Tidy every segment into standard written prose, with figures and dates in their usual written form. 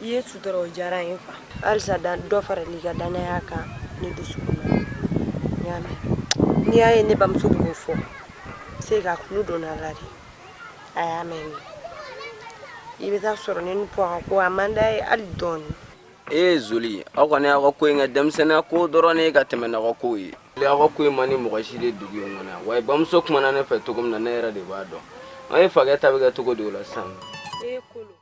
Yesu dɔrɔn o diyara n ye fa halisa dɔ farali ka danaya kan ne dusukun na n y'a mɛn n'i y'a ye ne bamuso b'o fɔ se ka tulo donna a la de a y'a mɛn i bɛ taa sɔrɔ ne ni pɔgɔ ko a man d'a ye hali dɔɔni Zoli aw kɔni aw ka ko in kɛ denmisɛnninya ko dɔrɔn ne ka tɛmɛ n'aw ka ko ye aw ka ko in man ni mɔgɔ si de dugu in kɔnɔ wa bamuso kumana ne fɛ cogo min na ne yɛrɛ de b'a dɔn an ye fakɛ ta bɛ kɛ cogo di o la sisan kolo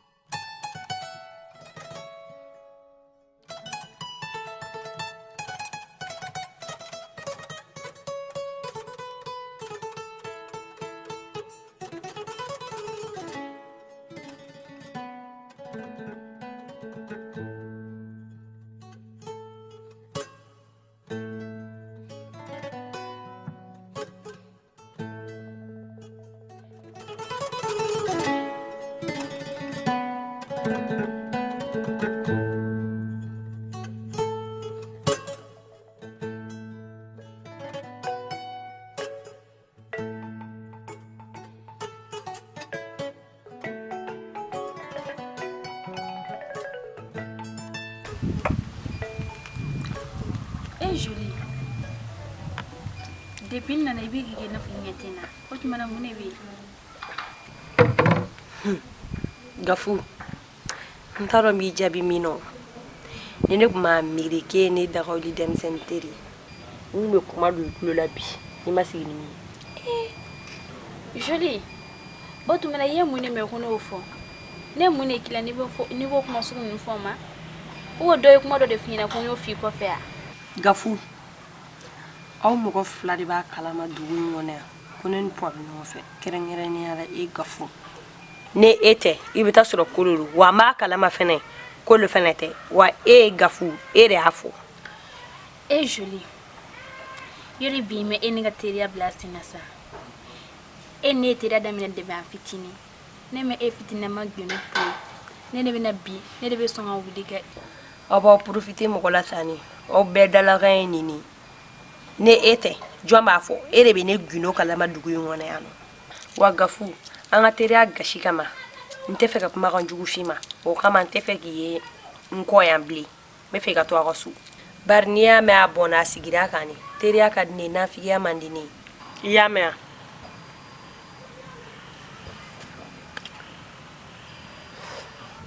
Julie, depuis nana ibi ki na funyetena o tumana mune bi Gafu n t'a dɔn b'i jaabi min na ni ne tun b'a miiri k'e ye ne dagawuli denmisɛnnin teri n bɛ kuma don i tulo la bi i ma sigi ni min ye Julie o tumana i ye mun de mɛn ko n'o fɔ ne mun de kila ni b'o kuma sugu ninnu fɔ ma o dɔ ye kuma dɔ de f'i ɲɛna ko n y'o f'i kɔfɛ a Gafu aw mɔgɔ fila de b'a kalama dugu in kɔnɔ yan ko ne ni pɔ bɛ ɲɔgɔn fɛ kɛrɛnkɛrɛnnenya la Gafu ne e tɛ i bɛ taa sɔrɔ kolo don wa n b'a kalama fɛnɛ kolo fɛnɛ tɛ wa e ye Gafu e de y'a fɔ Julie yori bi mɛ e ni ka teriya bila sen na sa e ne teriya daminɛ de bɛ an fitinin ne mɛ e fitinin ma gbɛnɛ po ne de bɛna bi ne de bɛ sɔn ka wuli kɛ aw b'aw profiter mɔgɔ la sa ni aw bɛɛ dalakan ye nin ni ne e tɛ jɔn b'a fɔ e de bɛ ne gundo kalama dugu in kɔnɔ yan nɔ wa Gafu an ka teriya gasi kama n tɛ fɛ ka kumakan jugu f'i ma o kama n tɛ fɛ k'i ye n kɔ yan bilen n bɛ fɛ ka to a ka so bari n'i y'a mɛn a bɔnna a sigira kan ni teriya ka di ne ye nafigiya man di ne ye i y'a mɛn wa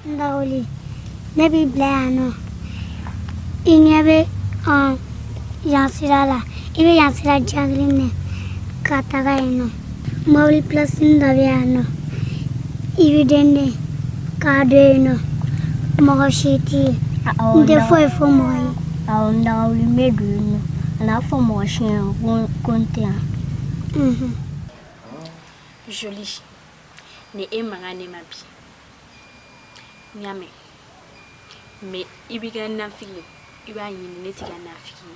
Ndawuli ne b'i bila yan nɔ i ɲɛ bɛ yan sira la i bɛ yan sira jagili minɛ ka taga yen nɔ mobili pilasini dɔ bɛ yan nɔ i bɛ dende k'a don yen nɔ mɔgɔ si tɛ yen n tɛ foyi fɔ mɔgɔ ye awɔ Ndawuli n bɛ don yen nɔ a n'a fɔ mɔgɔ si ɲɛna ko n tɛ yan Julie ni e mankan ne ma bi n y'a mɛn mais i b'i ka nafigi i b'a ɲini ne t'i ka nafigi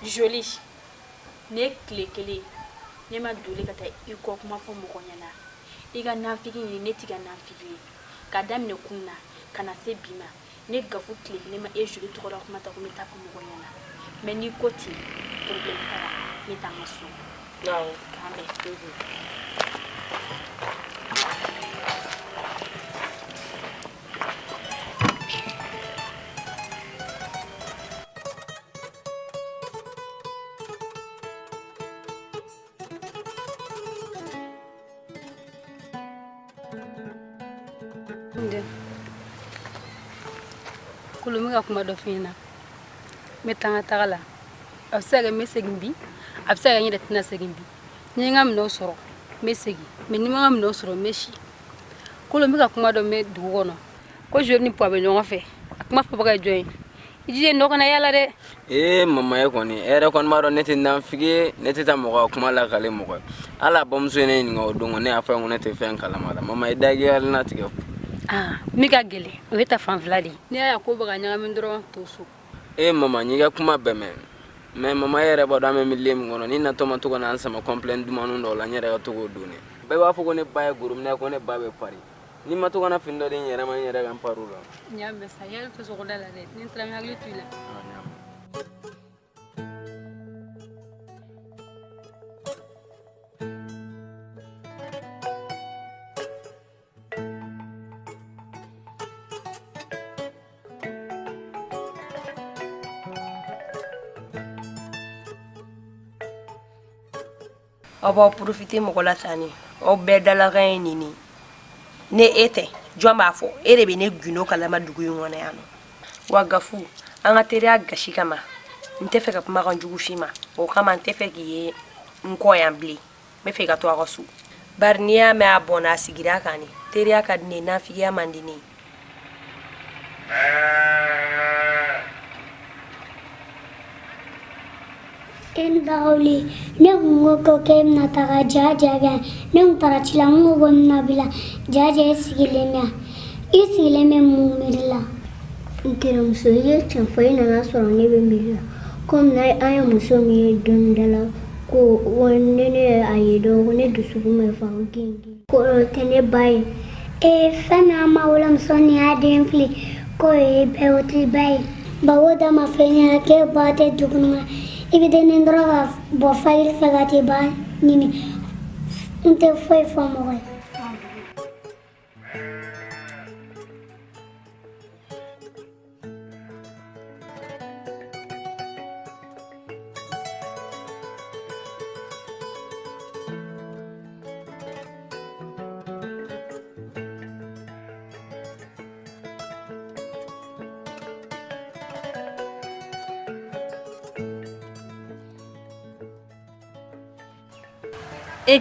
ye Julie ne tile kelen ne ma doli ka taa i kɔ kuma fɔ mɔgɔ ɲɛna i ka nafigi ɲini ne t'i ka nafigi ye ka daminɛ kun na ka na se bi ma ne Gafu tile kelen ma e Julie tɔgɔ la kuma ta ko n bɛ taa fɔ mɔgɔ ɲɛna mais n'i ko ten problème t'a la ne t'an ka so awɔ k'an bɛn Kulumi ka kuma dɔ f'i ɲɛna n bɛ taa n ka taga la a bɛ se ka kɛ n bɛ segin bi a bɛ se ka kɛ n yɛrɛ tɛna segin bi ni n ka minɛnw sɔrɔ n bɛ segin mais ni n ma n ka minɛnw sɔrɔ n bɛ si Kulumi ka kuma dɔ mɛn dugu kɔnɔ ko Julie ni pɔ bɛ ɲɔgɔn fɛ a kuma fɔbaga ye jɔn ye i jija nɔ kana yala dɛ mama ye kɔni e yɛrɛ kɔni b'a dɔn ne tɛ nafigi ye ne tɛ taa mɔgɔ ka kuma lakale mɔgɔ ye hali a bamuso ye ne ɲininka o don ne y'a fɔ ko ne tɛ fɛn kalama la mama i dagi hali n'a tigɛ min ka gɛlɛn o ye ta fanfila de ye n'i y'a ye ko bɛ ka ɲagami dɔrɔn to so mama n'i ka kuma bɛɛ mɛn mais mama yɛrɛ b'a dɔn an bɛ milieu min kɔnɔ ni natɔ ma to ka na an sama complain dumuni dɔw la n yɛrɛ ka to k'o don ne bɛɛ b'a fɔ ko ne ba ye gorominɛ ko ne ba bɛ pari ni ma to ka na fini dɔ di n yɛrɛ ma n yɛrɛ ka n pari la n y'a mɛn sa yɛrɛ tɛ sogoda la dɛ ni n taara n hakili to i la aw b'aw profiter mɔgɔ la tan ni aw bɛɛ dalakan ye nin ni ne e tɛ jɔn b'a fɔ e de bɛ ne gundo kalama dugu in kɔnɔ yan nɔ wa Gafu an ka teriya gasi kama n tɛ fɛ ka kumakan jugu f'i ma o kama n tɛ fɛ k'i ye n kɔ yan bilen n bɛ fɛ ka to a ka so bari n'i y'a mɛn a bɔnna a sigira kan ni teriya ka di ne ye nafigiya man di ne ye En dagoli ne kungo ko kem na taga jaja ga ne tara chilango go na bila jaja sigilenya isigileme mumirila Nkira muso ye chanfai na sɔrɔ ne bɛ miiri la komi na an ye muso min ye don da la ko ne ne a ye dɔn ko ne dusukun bɛ faga genge ko tɛ ne ba ye fɛn min an ma wolo muso ni y'a den fili ko ye bɛɛ o tɛ ba ye bawo da ma fɛn ɲɛna k'e ba tɛ duguni ma i bɛ den dɔrɔn ka bɔ fayiri fɛ ka t'i ba ɲini n tɛ foyi fɔ mɔgɔ ye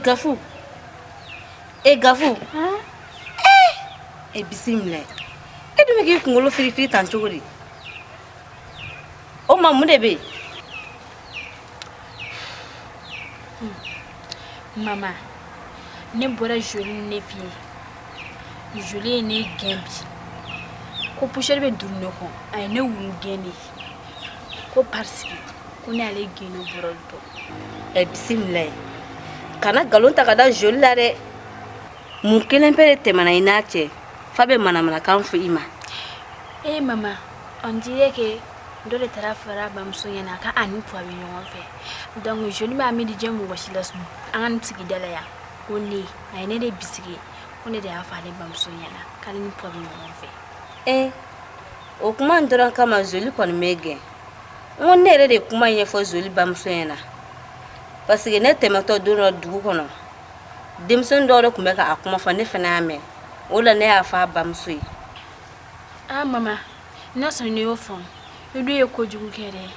Gafu. Bisimila. E dun bɛ k'i kunkolo firifiri tan cogo di? O ma mun de bɛ yen? Mama, ne bɔra Joli ni ne f'i ye. Joli ye ne gɛn bi. Ko poussière bɛ duru ne kɔ. A ye ne wulu gɛn de. Ko parce que ko ne ale gɛn ne bɔra dɔ. Bisimila. Kana galon ta ka da Joli la dɛ. Mun kelen pe de tɛmɛna i n'a cɛ. Fa bɛ manamanakan fɔ i ma. Mama, on dirait que dɔ de taara fara a bamuso ɲɛna k'a ani puwa bɛ ɲɔgɔn fɛ. Donc Joli b'a miiri diɲɛ mɔgɔ si la an ka nin sigida la yan. Ko ne, a ye ne de bisigi. Ko ne de y'a fɔ ale bamuso ɲɛna k'ale ni puwa bɛ ɲɔgɔn fɛ. O kuma in dɔrɔn kama Joli kɔni bɛ gɛn. N ko ne yɛrɛ de kuma ɲɛfɔ Joli bamuso ɲɛna. Parce que ne tɛmɛtɔ don dɔ dugu kɔnɔ denmisɛn dɔw de tun bɛ ka a kuma fɔ ne fana y'a mɛn o la ne y'a fɔ a bamuso ye. Mama, n'a sɔrɔ ne y'o fɔ i dun ye kojugu kɛ dɛ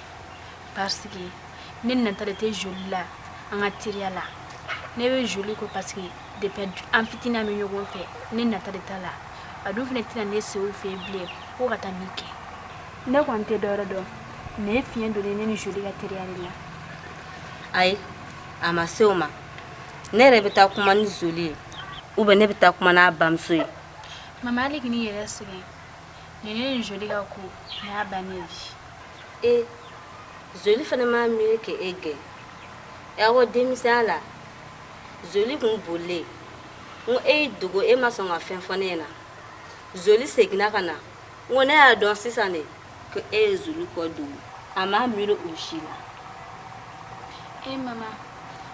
parce que ne nata de tɛ Joli la an ka teriya la ne bɛ Joli ko parce que depuis an fitinin bɛ ɲɔgɔn fɛ ne nata de t'a la a dun fana tɛna ne se o fɛ yen bilen ko ka taa min kɛ ne kɔni tɛ dɔwɛrɛ dɔn ne ye fiɲɛ don ne ni Joli ka teriya de la. Ayi a ma se o ma ne yɛrɛ bɛ taa kuma ni Joli ye ou bien ne bɛ taa kuma n'a bamuso ye. Mama, hali k'i yɛrɛ sɛgɛn ne ni Joli ka ko ne y'a bannen bi. Joli fana m'a miiri k'e gɛn awɔ denmisɛnya la Joli kun bolilen n ko e y'i dogo e ma sɔn ka fɛn fɔ ne ɲɛna Joli seginna ka na n ko ne y'a dɔn sisan de ko e ye Joli kɔ dogo a m'a miiri o si la. Mama,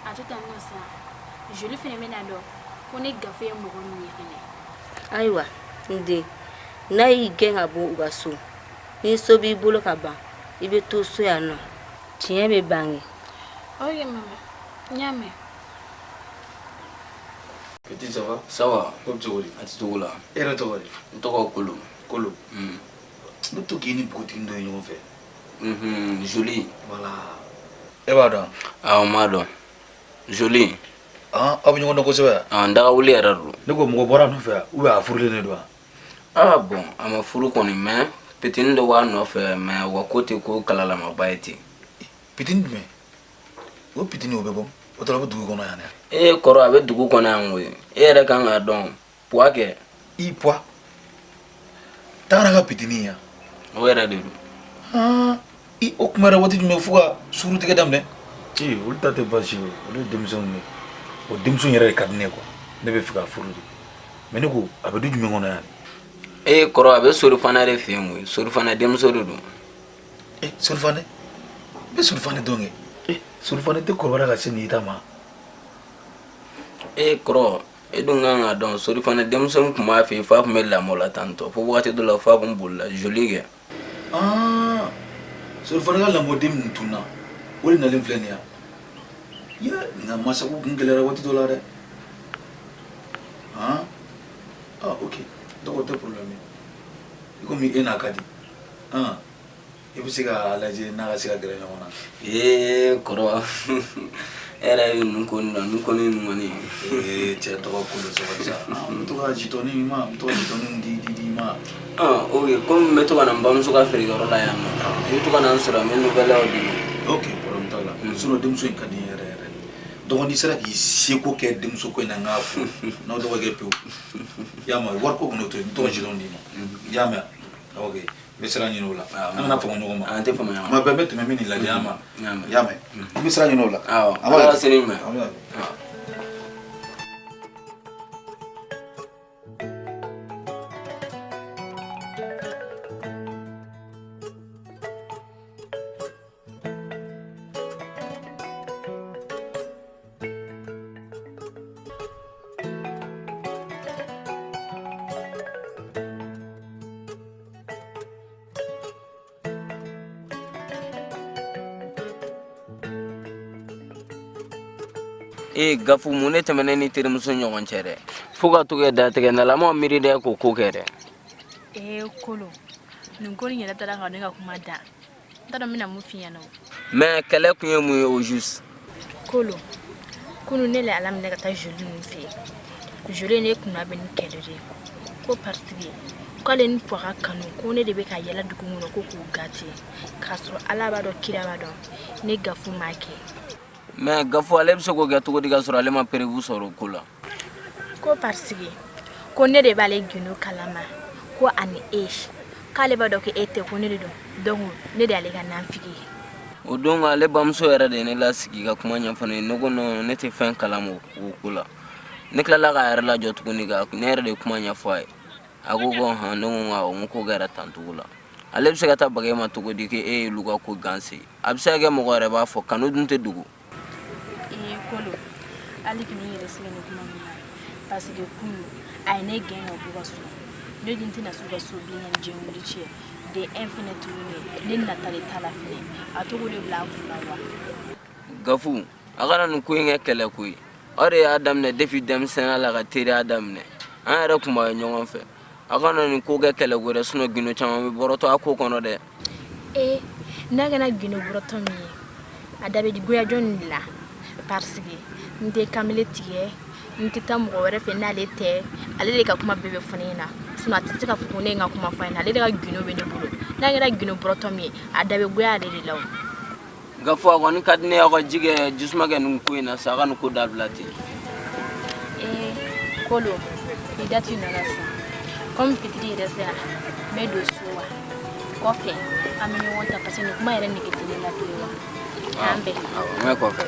a to tan nɔ sisan Joli fana bɛna dɔn ko ne Gafu ye mɔgɔ min ye fana. Ayiwa n den n'a y'i gɛn ka bɔ u ka so ni so b'i bolo ka ban i bɛ to so yan nɔ tiɲɛ bɛ bange. Ok mama, n y'a mɛn. Petit ça va? Ça va. Ko bɛ cogo di? A tɛ cogo la. E yɛrɛ tɔgɔ di? N tɔgɔ Kolo. Kolo. Ne bɛ to k'i ni npogotigi dɔ ye ɲɔgɔn fɛ. Joli. Voilà. E b'a dɔn? Awɔ n b'a dɔn. Joli. Aw bɛ ɲɔgɔn dɔn kosɛbɛ? N daga wuli yɛrɛ don. Ne ko mɔgɔ bɔra a nɔfɛ ou bien a furulen de don wa? Bon a ma furu kɔni mais petini dɔ b'a nɔfɛ mais wa ko tɛ ko kalalamaba ye ten. Petini jumɛn? O petini o bɛ bɔ? O tɔra a bɛ dugu kɔnɔ yan dɛ? Kɔrɔ a bɛ dugu kɔnɔ yan koyi. E yɛrɛ kan k'a dɔn puwa kɛ. I puwa? Tagara ka petini yan? O yɛrɛ de don. O kuma yɛrɛ waati jumɛn fo ka suru tigɛ daminɛ? Olu ta tɛ baasi ye olu ye denmisɛnw ye. O denmuso yɛrɛ de ka di ne ye quoi. Ne bɛ fɛ ka furu de. Mais ne ko a bɛ du jumɛn kɔnɔ yan? Kɔrɔ a bɛ Sorifana de fɛ yen koyi. Sorifana denmuso de don. Sorifana? N bɛ Sorifana dɔn kɛ. Sorifana tɛ kɔrɔbaya ka se nin ta ma. Kɔrɔ e dun kan k'a dɔn Sorifana denmuso min tun b'a fɛ yen f'a tun bɛ lamɔ la tantɔ fo wagati dɔ la f'a tun bolila Joli kɛ. Sorifana ka lamɔden min tunna o de nalen filɛ nin ye. ya nga masa ko ngilera wati dollar ah okay donc pas de problème iko mi ena kadi ibisiga alaje na ga siga gere nyona koro era nuko ni ngoni che to ko lo so sa to ga jitoni ma to jitoni di ma okay comme meto bana mbam so ka feri goro la ya no to kana ansura men no bela odi okay problem tala suno dem so kadi yere donc ni sera ki seko ke dem so ko na ngafu no do ga pe yama war ko no to jitoni ma yama okay misra ni nola ana fa mo ngoma ante fa ma ma permettre me mini la yama misra ni nola ala sinima gafu mune temene ni tirmuso nyogon chere fuga tuge da tege na lamo miri de ko kere kolo nungoni nyela tara nga kuma da tara mina mufiya no mais kele kunye mu au juste kolo kunu nele alam ne ta joli mufi joli ne kuna ben kelere ko partigi ko len poka kanu ko ne de be ka yela dugu ngono ko gati kasro alaba do kiraba do ne gafu make mais gafu ale bi se ko gato ko diga soro ale ma prévu soro kula ko partigi ko ne de bale gino kalama ko ani kale ba do ke ete ko ne do donc ne de ale ga nan figi o don ale bamso yara de ne la sigi ka kuma nya fane no gono ne te fen kalamo kula ne kala la ga yara la jotu ko ni ga ne yara de kuma nya fay agogo ha no nga o ko gara tantugula ale bi se ka ta bagay ma to ko di ke luga ko ganse absa ga mo gore ba fo kanu dun te dugu kolo ali kini yele sile no kuma ni parce que kulu ay ne gen o buga so ne dinti na suga so bi nyen je wuli che de infinite ne na tale tala fine atogo de bla kula wa gafu agara nu ko nge kele kuy ore adam ne defi dem sena la ga tiri adam ne an ra kuma nyon fe agana nu ko ge kele gore suno gino chama mi boroto akko kono de naga na gino boroto mi adabe di goya jon la parce que nte kamele tige nte tamu wore fe na lete ale de ka kuma bebe fonena sino atete ka fukune nga kuma fana ale de ka gino be ne bulu na ngira gino broto mi adabe goya ale de law gafu agoni kadne ya ko jige jusma ga nun ko ina sa kan ko dalblati kolo idati na rasa comme fitri de ça me do suwa kofe amini wonta parce que kuma yere ni kitile la tuwa ambe me kofe